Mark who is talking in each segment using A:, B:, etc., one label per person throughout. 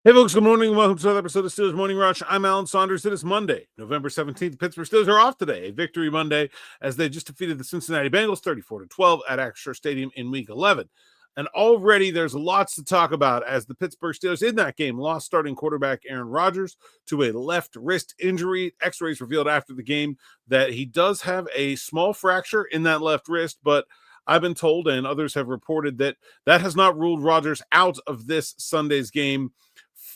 A: Hey, folks, good morning and welcome to another episode of Steelers Morning Rush. I'm Alan Saunders. It is Monday, November 17th. The Pittsburgh Steelers are off today, a victory Monday, as they just defeated the Cincinnati Bengals 34-12 at Acrisure Stadium in Week 11. And already there's lots to talk about as the Pittsburgh Steelers in that game lost starting quarterback Aaron Rodgers to a left wrist injury. X-rays revealed after the game that he does have a small fracture in that left wrist, but I've been told, and others have reported, that that has not ruled Rodgers out of this Sunday's game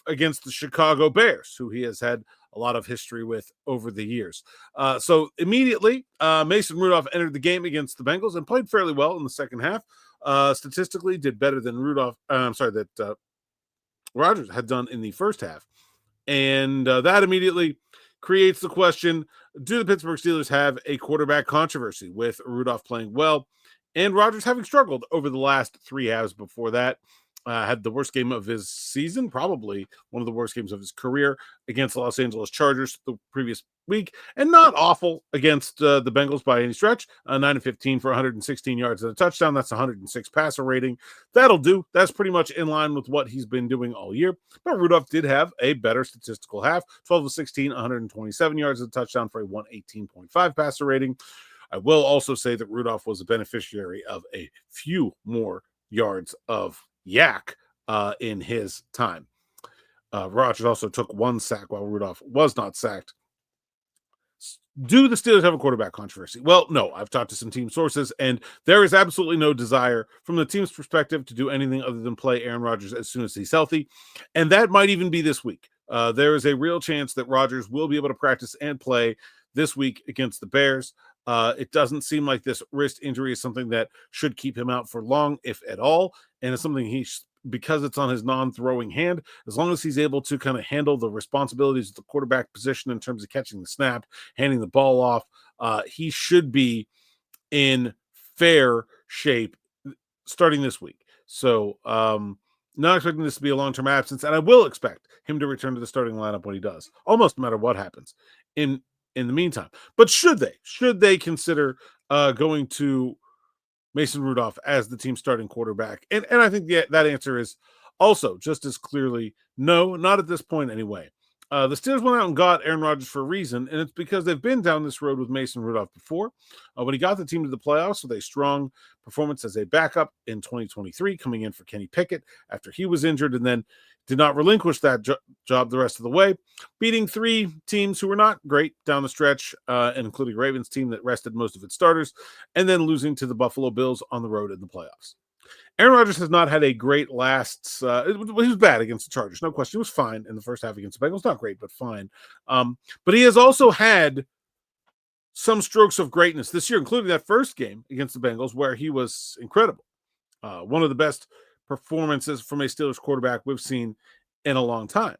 A: against the Chicago Bears, who he has had a lot of history with over the years. So immediately, Mason Rudolph entered the game against the Bengals and played fairly well in the second half. Statistically, did better than Rodgers had done in the first half. And that immediately creates the question, do the Pittsburgh Steelers have a quarterback controversy with Rudolph playing well and Rodgers having struggled over the last three halves before that? Had the worst game of his season, probably one of the worst games of his career against the Los Angeles Chargers the previous week, and not awful against the Bengals by any stretch. 9-15 for 116 yards and a touchdown. That's 106 passer rating. That'll do. That's pretty much in line with what he's been doing all year. But Rudolph did have a better statistical half, 12-16, 127 yards and a touchdown for a 118.5 passer rating. I will also say that Rudolph was a beneficiary of a few more yards of yak in his time. Rodgers also took one sack while Rudolph was not sacked. Do the Steelers have a quarterback controversy? Well, no. I've talked to some team sources, and there is absolutely no desire from the team's perspective to do anything other than play Aaron Rodgers as soon as he's healthy, and that might even be this week. There is a real chance that Rodgers will be able to practice and play this week against the Bears. It doesn't seem like this wrist injury is something that should keep him out for long, if at all. And it's something because it's on his non-throwing hand, as long as he's able to kind of handle the responsibilities of the quarterback position in terms of catching the snap, handing the ball off, he should be in fair shape starting this week. So, not expecting this to be a long-term absence, and I will expect him to return to the starting lineup when he does, almost no matter what happens in the meantime. But should they consider going to Mason Rudolph as the team's starting quarterback? And I think that answer is also just as clearly no, not at this point anyway. The Steelers went out and got Aaron Rodgers for a reason, and it's because they've been down this road with Mason Rudolph before. When he got the team to the playoffs with a strong performance as a backup in 2023, coming in for Kenny Pickett after he was injured, and then did not relinquish that job the rest of the way, beating three teams who were not great down the stretch, including Ravens team that rested most of its starters, and then losing to the Buffalo Bills on the road in the playoffs. Aaron Rodgers has not had a great last. He was bad against the Chargers, no question. He was fine in the first half against the Bengals, not great, but fine. But he has also had some strokes of greatness this year, including that first game against the Bengals, where he was incredible. One of the best performances from a Steelers quarterback we've seen in a long time.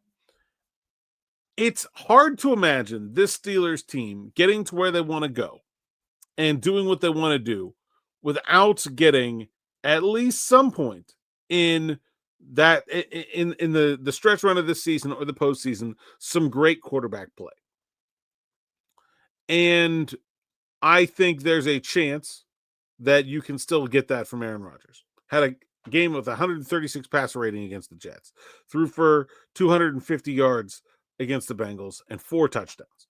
A: It's hard to imagine this Steelers team getting to where they want to go and doing what they want to do without getting at least some point in that in the stretch run of this season or the postseason some great quarterback play. And I think there's a chance that you can still get that from Aaron Rodgers. Had a game with 136 passer rating against the Jets, threw for 250 yards against the Bengals and 4 touchdowns.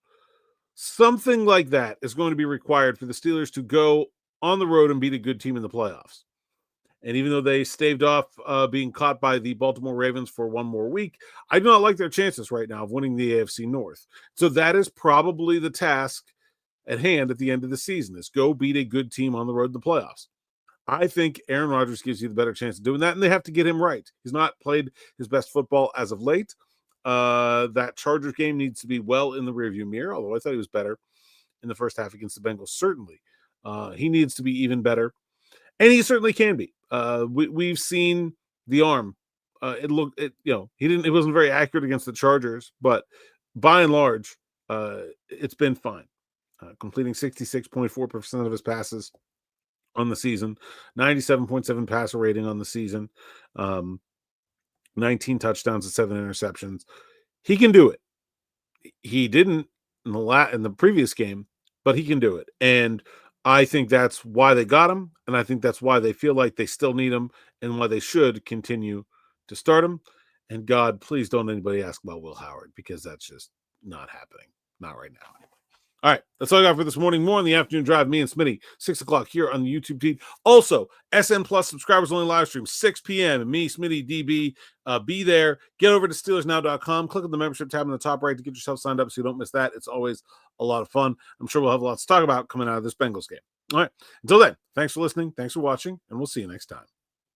A: Something like that is going to be required for the Steelers to go on the road and beat a good team in the playoffs. And even though they staved off being caught by the Baltimore Ravens for one more week, I do not like their chances right now of winning the AFC North. So that is probably the task at hand at the end of the season, is go beat a good team on the road in the playoffs. I think Aaron Rodgers gives you the better chance of doing that, and they have to get him right. He's not played his best football as of late. That Chargers game needs to be well in the rearview mirror, although I thought he was better in the first half against the Bengals, certainly. He needs to be even better, and he certainly can be. We've seen the arm. He wasn't very accurate against the Chargers, but by and large, it's been fine. Completing 66.4% of his passes on the season, 97.7 passer rating on the season, 19 touchdowns and 7 interceptions. He can do it. He didn't in the previous game, but he can do it. And I think that's why they got him, and I think that's why they feel like they still need him and why they should continue to start him. And God, please don't anybody ask about Will Howard, because that's just not happening. Not right now. All right, that's all I got for this morning. More on the afternoon drive. Me and Smitty, 6 o'clock here on the YouTube feed. Also, SN Plus subscribers only live stream, 6 p.m. Me, Smitty, DB, be there. Get over to SteelersNow.com. Click on the membership tab in the top right to get yourself signed up so you don't miss that. It's always a lot of fun. I'm sure we'll have a lot to talk about coming out of this Bengals game. All right, until then, thanks for listening. Thanks for watching, and we'll see you next time.